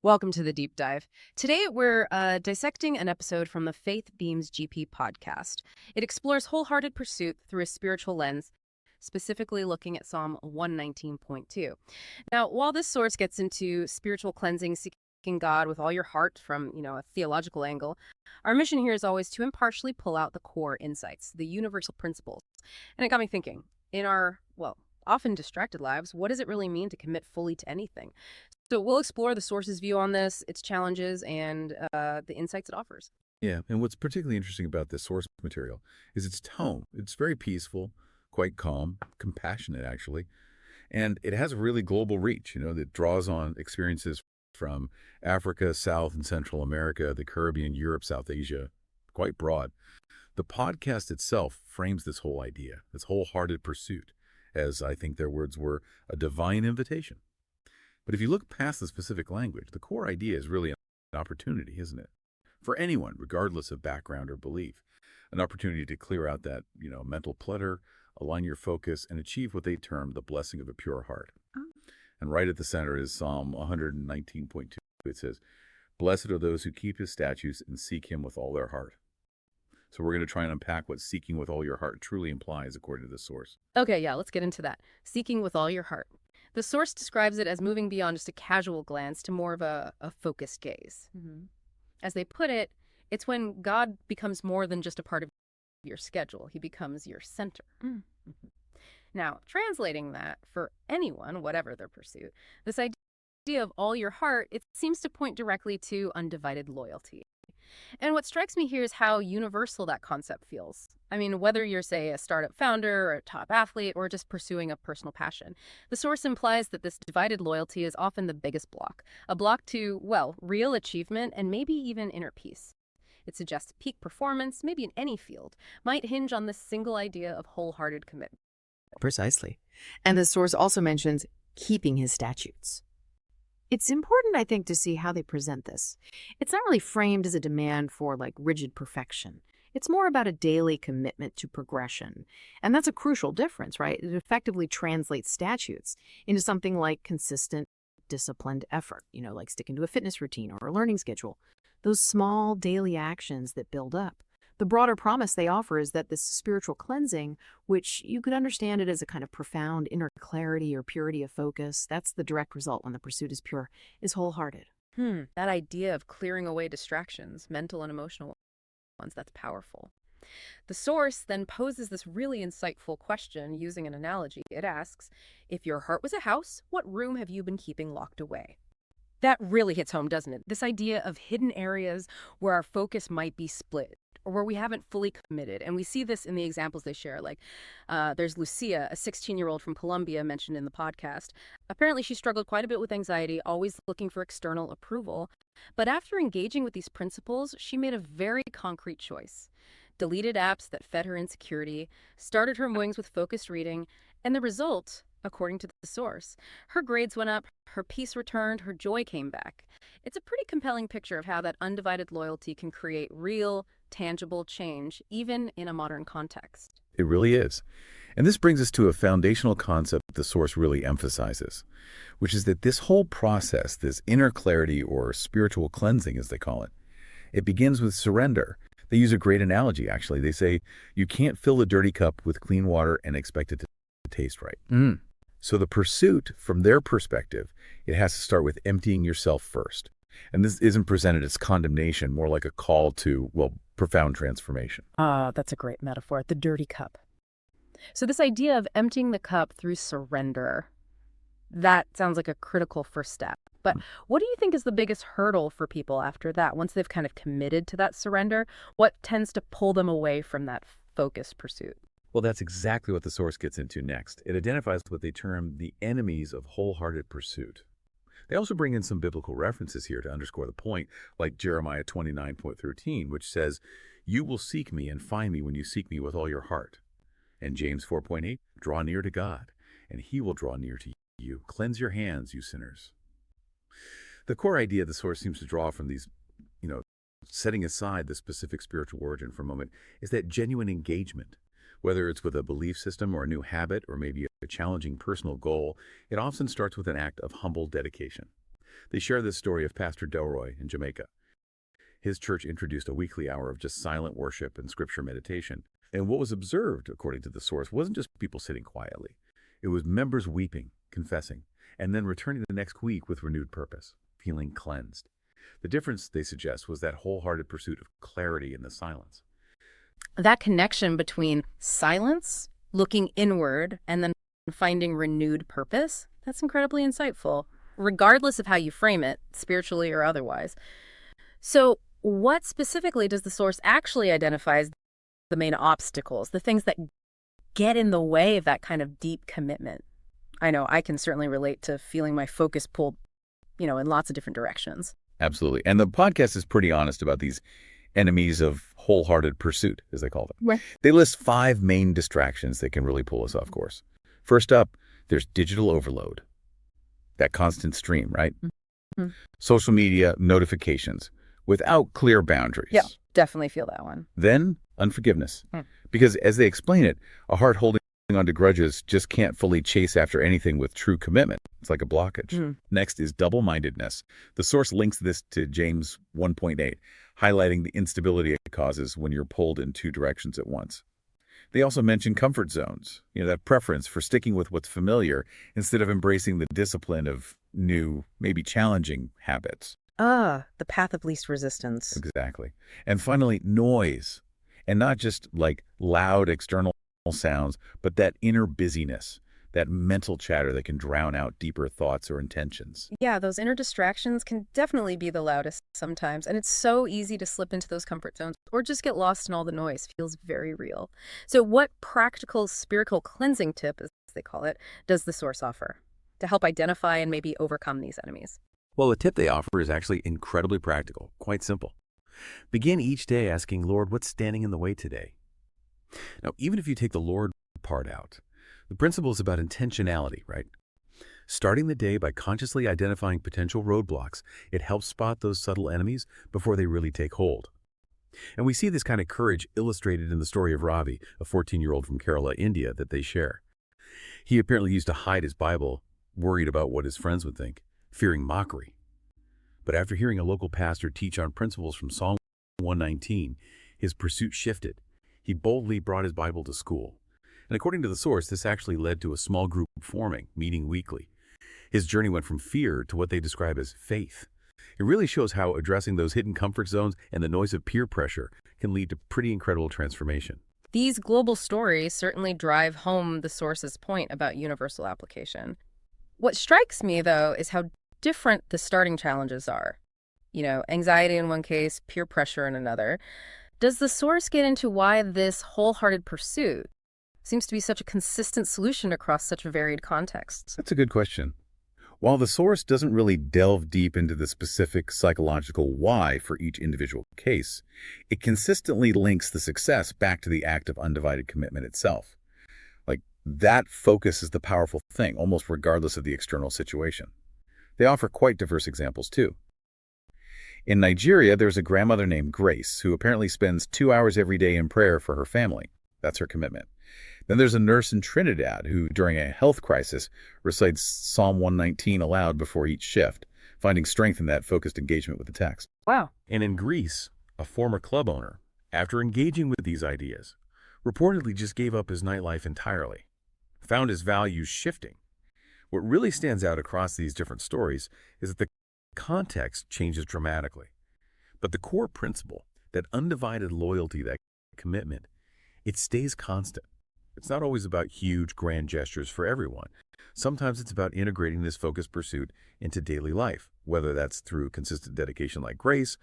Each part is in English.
Welcome to the deep dive. Today, we're dissecting an episode from the Faith Beams GP podcast. It explores wholehearted pursuit through a spiritual lens, specifically looking at Psalm 119.2. Now, while this source gets into spiritual cleansing, seeking God with all your heart from, a theological angle, our mission here is always to impartially pull out the core insights, the universal principles. And it got me thinking, in our, often distracted lives, what does it really mean to commit fully to anything? So we'll explore the source's view on this, its challenges, and the insights it offers. Yeah, and what's particularly interesting about this source material is its tone. It's very peaceful, quite calm, compassionate, actually. And it has a really global reach, that draws on experiences from Africa, South and Central America, the Caribbean, Europe, South Asia, quite broad. The podcast itself frames this whole idea, this wholehearted pursuit, as I think their words were, a divine invitation. But if you look past the specific language, the core idea is really an opportunity, isn't it? For anyone, regardless of background or belief, an opportunity to clear out that, mental clutter, align your focus, and achieve what they term the blessing of a pure heart. And right at the center is Psalm 119.2. It says, "Blessed are those who keep his statutes and seek him with all their heart." So we're going to try and unpack what seeking with all your heart truly implies, according to this source. Okay, yeah, let's get into that. Seeking with all your heart. The source describes it as moving beyond just a casual glance to more of a focused gaze. As they put it, it's when God becomes more than just a part of your schedule. He becomes your center. Now, translating that for anyone, whatever their pursuit, this idea of all your heart, it seems to point directly to undivided loyalty. And what strikes me here is how universal that concept feels. I mean, whether you're, say, a startup founder or a top athlete or just pursuing a personal passion, the source implies that this divided loyalty is often the biggest block, a block to, real achievement and maybe even inner peace. It suggests peak performance, maybe in any field, might hinge on this single idea of wholehearted commitment. Precisely. And the source also mentions keeping his statutes. It's important, I think, to see how they present this. It's not really framed as a demand for, rigid perfection. It's more about a daily commitment to progression. And that's a crucial difference, right? It effectively translates statutes into something like consistent, disciplined effort, like sticking to a fitness routine or a learning schedule. Those small daily actions that build up. The broader promise they offer is that this spiritual cleansing, which you could understand it as a kind of profound inner clarity or purity of focus, that's the direct result when the pursuit is pure, is wholehearted. That idea of clearing away distractions, mental and emotional ones, that's powerful. The source then poses this really insightful question using an analogy. It asks, if your heart was a house, what room have you been keeping locked away? That really hits home, doesn't it? This idea of hidden areas where our focus might be split or where we haven't fully committed. And we see this in the examples they share. There's Lucia, a 16-year-old from Colombia mentioned in the podcast. Apparently, she struggled quite a bit with anxiety, always looking for external approval. But after engaging with these principles, she made a very concrete choice. Deleted apps that fed her insecurity, started her mornings with focused reading, and the result, according to the source, her grades went up, her peace returned, her joy came back. It's a pretty compelling picture of how that undivided loyalty can create real, tangible change, even in a modern context. It really is. And this brings us to a foundational concept the source really emphasizes, which is that this whole process, this inner clarity or spiritual cleansing, as they call it, it begins with surrender. They use a great analogy, actually. They say, you can't fill a dirty cup with clean water and expect it to taste right. So the pursuit, from their perspective, it has to start with emptying yourself first. And this isn't presented as condemnation, more like a call to, profound transformation. That's a great metaphor, the dirty cup. So this idea of emptying the cup through surrender, that sounds like a critical first step. But what do you think is the biggest hurdle for people after that? Once they've kind of committed to that surrender, what tends to pull them away from that focused pursuit? Well, that's exactly what the source gets into next. It identifies what they term the enemies of wholehearted pursuit. They also bring in some biblical references here to underscore the point, like Jeremiah 29:13, which says, "You will seek me and find me when you seek me with all your heart." And James 4:8, "Draw near to God, and he will draw near to you. Cleanse your hands, you sinners." The core idea the source seems to draw from these, setting aside the specific spiritual origin for a moment, is that genuine engagement. Whether it's with a belief system or a new habit or maybe a challenging personal goal, it often starts with an act of humble dedication. They share this story of Pastor Delroy in Jamaica. His church introduced a weekly hour of just silent worship and scripture meditation. And what was observed, according to the source, wasn't just people sitting quietly. It was members weeping, confessing, and then returning the next week with renewed purpose, feeling cleansed. The difference, they suggest, was that wholehearted pursuit of clarity in the silence. That connection between silence, looking inward, and then finding renewed purpose, that's incredibly insightful, regardless of how you frame it, spiritually or otherwise. So what specifically does the source actually identify as the main obstacles, the things that get in the way of that kind of deep commitment? I know I can certainly relate to feeling my focus pulled, in lots of different directions. Absolutely. And the podcast is pretty honest about these enemies of wholehearted pursuit, as they call them. Right. They list 5 main distractions that can really pull us off course. First up, there's digital overload. That constant stream, right? Mm-hmm. Social media notifications without clear boundaries. Yeah, definitely feel that one. Then unforgiveness. Because as they explain it, a heart holding onto grudges just can't fully chase after anything with true commitment. It's like a blockage. Next is double-mindedness. The source links this to James 1.8, highlighting the instability it causes when you're pulled in 2 directions at once. They also mention comfort zones, that preference for sticking with what's familiar instead of embracing the discipline of new, maybe challenging habits. The path of least resistance. Exactly. And finally, noise. And not just like loud external sounds, but that inner busyness, that mental chatter that can drown out deeper thoughts or intentions. Yeah, those inner distractions can definitely be the loudest sometimes, and it's so easy to slip into those comfort zones or just get lost in all the noise. Feels very real. So what practical spiritual cleansing tip, as they call it, does the source offer to help identify and maybe overcome these enemies? Well, the tip they offer is actually incredibly practical, quite simple. Begin each day asking, Lord, what's standing in the way today? Now, even if you take the Lord part out, the principle is about intentionality, right? Starting the day by consciously identifying potential roadblocks, it helps spot those subtle enemies before they really take hold. And we see this kind of courage illustrated in the story of Ravi, a 14-year-old from Kerala, India, that they share. He apparently used to hide his Bible, worried about what his friends would think, fearing mockery. But after hearing a local pastor teach on principles from Psalm 119, his pursuit shifted. He boldly brought his Bible to school. And according to the source, this actually led to a small group forming, meeting weekly. His journey went from fear to what they describe as faith. It really shows how addressing those hidden comfort zones and the noise of peer pressure can lead to pretty incredible transformation. These global stories certainly drive home the source's point about universal application. What strikes me, though, is how different the starting challenges are. Anxiety in one case, peer pressure in another. Does the source get into why this wholehearted pursuit seems to be such a consistent solution across such varied contexts? That's a good question. While the source doesn't really delve deep into the specific psychological why for each individual case, it consistently links the success back to the act of undivided commitment itself. Like, that focus is the powerful thing, almost regardless of the external situation. They offer quite diverse examples, too. In Nigeria, there's a grandmother named Grace who apparently spends 2 hours every day in prayer for her family. That's her commitment. Then there's a nurse in Trinidad who, during a health crisis, recites Psalm 119 aloud before each shift, finding strength in that focused engagement with the text. Wow. And in Greece, a former club owner, after engaging with these ideas, reportedly just gave up his nightlife entirely, found his values shifting. What really stands out across these different stories is that the context changes dramatically. But the core principle, that undivided loyalty, that commitment, it stays constant. It's not always about huge, grand gestures for everyone. Sometimes it's about integrating this focused pursuit into daily life, whether that's through consistent dedication like Grace,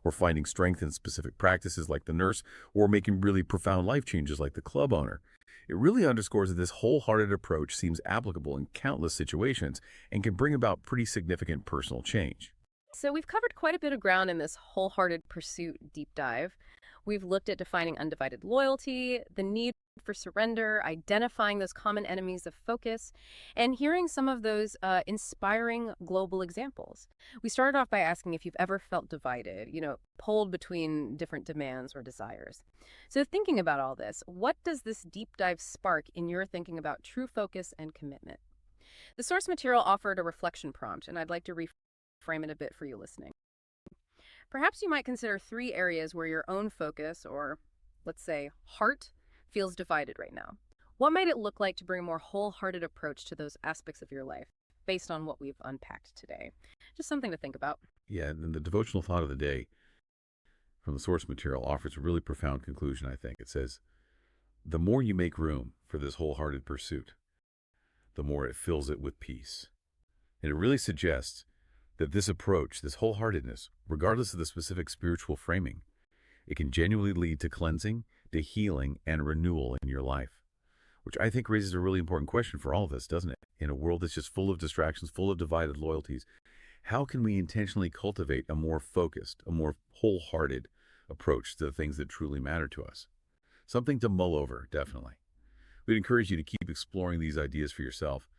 or finding strength in specific practices like the nurse, or making really profound life changes like the club owner. It really underscores that this wholehearted approach seems applicable in countless situations and can bring about pretty significant personal change. So we've covered quite a bit of ground in this wholehearted pursuit deep dive. We've looked at defining undivided loyalty, the need for surrender, identifying those common enemies of focus, and hearing some of those inspiring global examples. We started off by asking if you've ever felt divided, pulled between different demands or desires. So thinking about all this, what does this deep dive spark in your thinking about true focus and commitment? The source material offered a reflection prompt, and I'd like to rephrase frame it a bit for you listening. Perhaps you might consider 3 areas where your own focus, or let's say heart, feels divided right now. What might it look like to bring a more wholehearted approach to those aspects of your life based on what we've unpacked today? Just something to think about. Yeah, and the devotional thought of the day from the source material offers a really profound conclusion, I think. It says, the more you make room for this wholehearted pursuit, the more it fills it with peace. And it really suggests that this approach, this wholeheartedness, regardless of the specific spiritual framing, it can genuinely lead to cleansing, to healing, and renewal in your life, which I think raises a really important question for all of us, doesn't it? In a world that's just full of distractions, full of divided loyalties, how can we intentionally cultivate a more focused, a more wholehearted approach to the things that truly matter to us? Something to mull over, definitely. We'd encourage you to keep exploring these ideas for yourself.